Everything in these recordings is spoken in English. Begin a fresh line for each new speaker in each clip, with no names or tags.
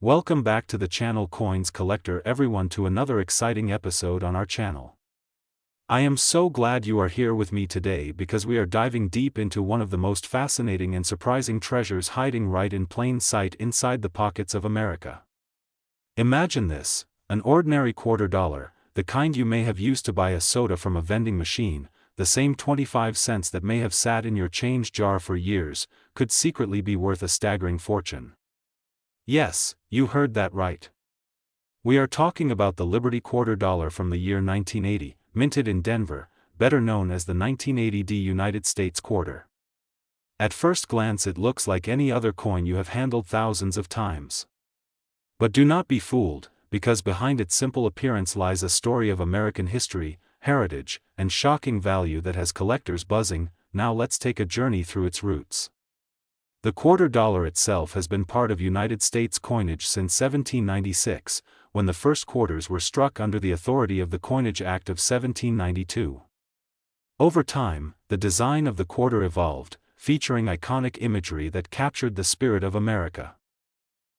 Welcome back to the channel Coins Collector everyone to another exciting episode on our channel. I am so glad you are here with me today because we are diving deep into one of the most fascinating and surprising treasures hiding right in plain sight inside the pockets of America. Imagine this, an ordinary $quarter, the kind you may have used to buy a soda from a vending machine, the same 25 cents that may have sat in your change jar for years, could secretly be worth a staggering fortune. Yes, you heard that right. We are talking about the Liberty $quarter from the year 1980, minted in Denver, better known as the 1980 United States quarter. At first glance it looks like any other coin you have handled thousands of times. But do not be fooled, because behind its simple appearance lies a story of American history, heritage, and shocking value that has collectors buzzing. Now let's take a journey through its roots. The $quarter itself has been part of United States coinage since 1796, when the first quarters were struck under the authority of the Coinage Act of 1792. Over time, the design of the quarter evolved, featuring iconic imagery that captured the spirit of America.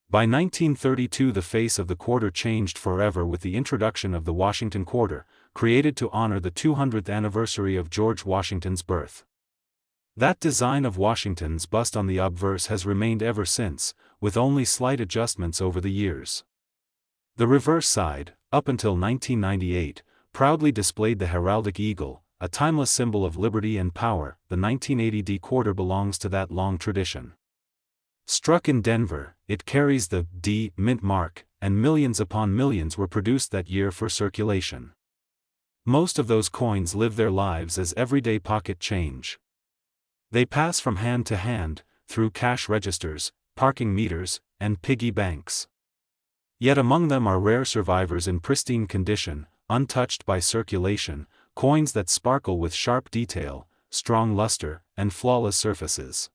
By 1932 the face of the quarter changed forever with the introduction of the Washington quarter, created to honor the 200th anniversary of George Washington's birth. That design of Washington's bust on the obverse has remained ever since, with only slight adjustments over the years. The reverse side, up until 1998, proudly displayed the heraldic eagle, a timeless symbol of liberty and power. The 1980 quarter belongs to that long tradition. Struck in Denver, it carries the D mint mark, and millions upon millions were produced that year for circulation. Most of those coins live their lives as everyday pocket change. They pass from hand to hand, through cash registers, parking meters, and piggy banks. Yet among them are rare survivors in pristine condition, untouched by circulation, coins that sparkle with sharp detail, strong luster, and flawless surfaces.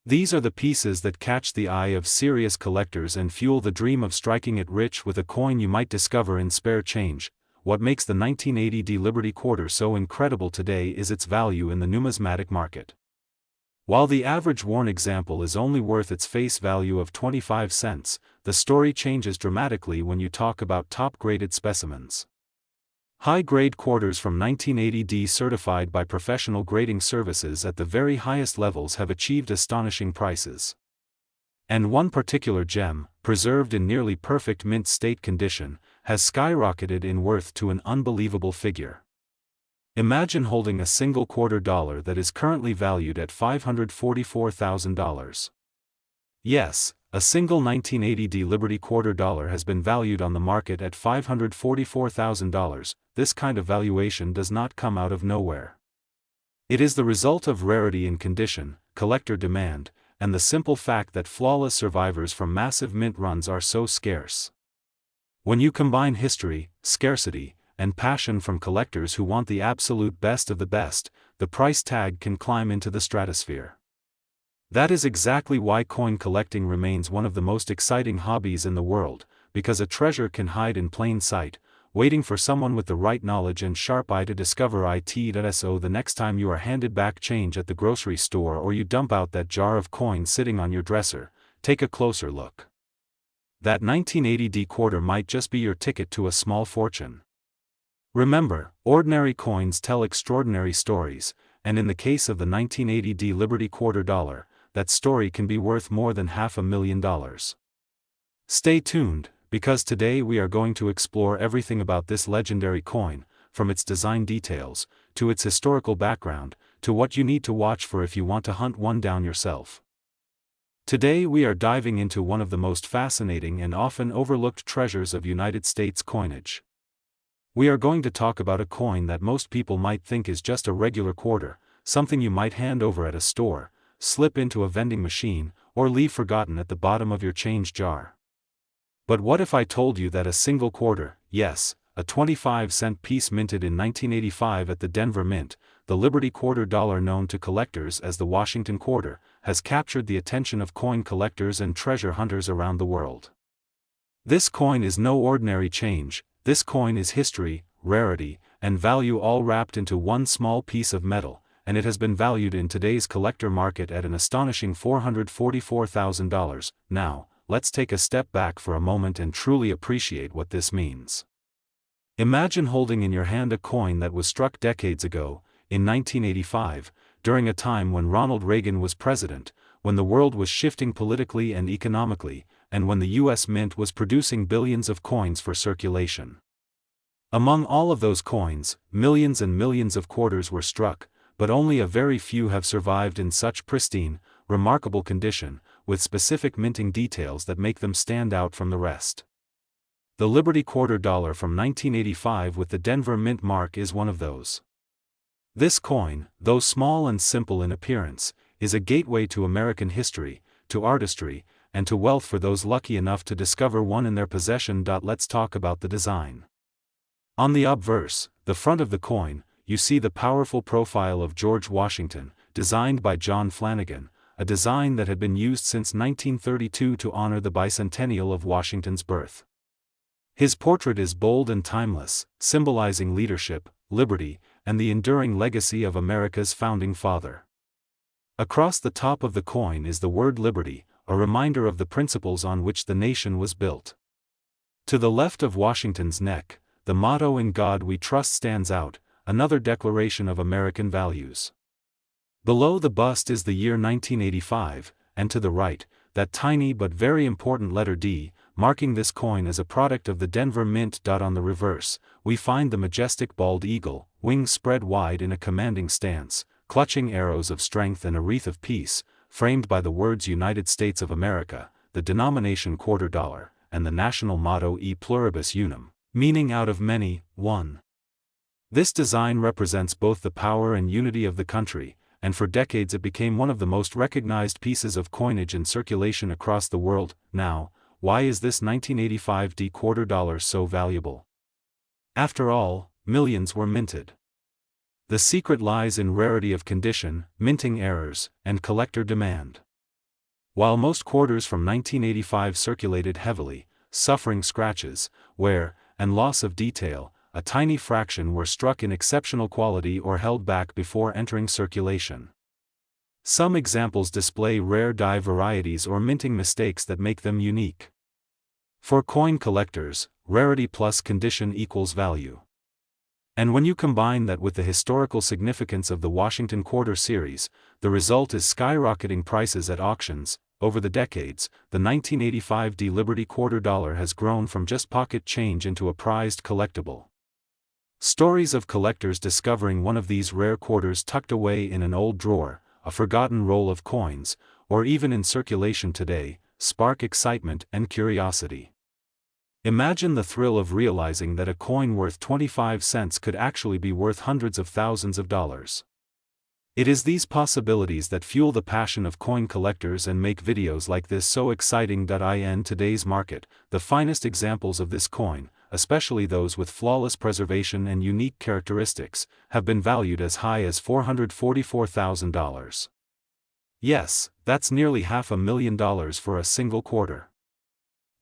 These are the pieces that catch the eye of serious collectors and fuel the dream of striking it rich with a coin you might discover in spare change. What makes the 1980 Liberty quarter so incredible today is its value in the numismatic market. While the average worn example is only worth its face value of 25 cents, the story changes dramatically when you talk about top-graded specimens. High-grade quarters from 1980 certified by professional grading services at the very highest levels have achieved astonishing prices. And one particular gem, preserved in nearly perfect mint state condition, has skyrocketed in worth to an unbelievable figure. Imagine holding a single $quarter that is currently valued at $544,000. Yes, a single 1980 Liberty $quarter has been valued on the market at $544,000. This kind of valuation does not come out of nowhere. It is the result of rarity in condition, collector demand, and the simple fact that flawless survivors from massive mint runs are so scarce. When you combine history, scarcity, and passion from collectors who want the absolute best of the best, the price tag can climb into the stratosphere. That is exactly why coin collecting remains one of the most exciting hobbies in the world, because a treasure can hide in plain sight, waiting for someone with the right knowledge and sharp eye to discover it. So the next time you are handed back change at the grocery store or you dump out that jar of coins sitting on your dresser, take a closer look. That 1980 quarter might just be your ticket to a small fortune. Remember, ordinary coins tell extraordinary stories, and in the case of the 1980 Liberty $quarter, that story can be worth more than $500,000. Stay tuned, because today we are going to explore everything about this legendary coin, from its design details, to its historical background, to what you need to watch for if you want to hunt one down yourself. Today we are diving into one of the most fascinating and often overlooked treasures of United States coinage. We are going to talk about a coin that most people might think is just a regular quarter, something you might hand over at a store, slip into a vending machine, or leave forgotten at the bottom of your change jar. But what if I told you that a single quarter, yes, a 25-cent piece minted in 1985 at the Denver Mint, the Liberty $quarter known to collectors as the Washington quarter, has captured the attention of coin collectors and treasure hunters around the world. This coin is no ordinary change. This coin is history, rarity, and value all wrapped into one small piece of metal, and it has been valued in today's collector market at an astonishing $444,000. Now, let's take a step back for a moment and truly appreciate what this means. Imagine holding in your hand a coin that was struck decades ago, in 1985, during a time when Ronald Reagan was president, when the world was shifting politically and economically, and when the US Mint was producing billions of coins for circulation. Among all of those coins, millions and millions of quarters were struck, but only a very few have survived in such pristine, remarkable condition, with specific minting details that make them stand out from the rest. The Liberty $quarter from 1985 with the Denver Mint mark is one of those. This coin, though small and simple in appearance, is a gateway to American history, to artistry, and to wealth for those lucky enough to discover one in their possession. Let's talk about the design. On the obverse, the front of the coin, you see the powerful profile of George Washington, designed by John Flanagan, a design that had been used since 1932 to honor the bicentennial of Washington's birth. His portrait is bold and timeless, symbolizing leadership, liberty, and the enduring legacy of America's founding father. Across the top of the coin is the word liberty, a reminder of the principles on which the nation was built. To the left of Washington's neck, the motto "In God We Trust" stands out, another declaration of American values. Below the bust is the year 1985, and to the right, that tiny but very important letter D, marking this coin as a product of the Denver Mint. On the reverse, we find the majestic bald eagle, wings spread wide in a commanding stance, clutching arrows of strength and a wreath of peace, framed by the words United States of America, the denomination $quarter, and the national motto E pluribus unum, meaning out of many, one. This design represents both the power and unity of the country, and for decades it became one of the most recognized pieces of coinage in circulation across the world. Now, why is this 1985 D $quarter so valuable? After all, millions were minted. The secret lies in rarity of condition, minting errors, and collector demand. While most quarters from 1985 circulated heavily, suffering scratches, wear, and loss of detail, a tiny fraction were struck in exceptional quality or held back before entering circulation. Some examples display rare die varieties or minting mistakes that make them unique. For coin collectors, rarity plus condition equals value. And when you combine that with the historical significance of the Washington Quarter series, the result is skyrocketing prices at auctions. Over the decades, the 1985 D Liberty $quarter has grown from just pocket change into a prized collectible. Stories of collectors discovering one of these rare quarters tucked away in an old drawer, a forgotten roll of coins, or even in circulation today, spark excitement and curiosity. Imagine the thrill of realizing that a coin worth 25 cents could actually be worth hundreds of thousands of dollars. It is these possibilities that fuel the passion of coin collectors and make videos like this so exciting. In today's market, the finest examples of this coin, especially those with flawless preservation and unique characteristics, have been valued as high as $444,000. Yes, that's nearly $500,000 for a single quarter.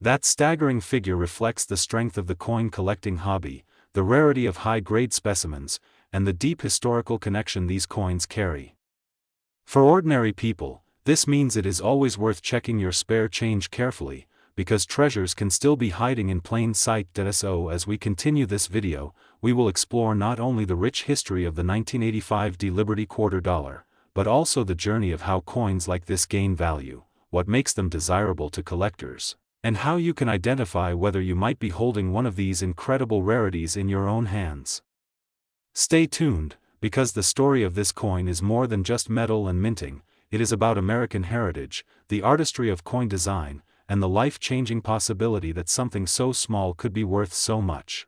That staggering figure reflects the strength of the coin collecting hobby, the rarity of high-grade specimens, and the deep historical connection these coins carry. For ordinary people, this means it is always worth checking your spare change carefully, because treasures can still be hiding in plain sight. So as we continue this video, we will explore not only the rich history of the 1985 D Liberty $quarter, but also the journey of how coins like this gain value, what makes them desirable to collectors, and how you can identify whether you might be holding one of these incredible rarities in your own hands. Stay tuned, because the story of this coin is more than just metal and minting. It is about American heritage, the artistry of coin design, and the life-changing possibility that something so small could be worth so much.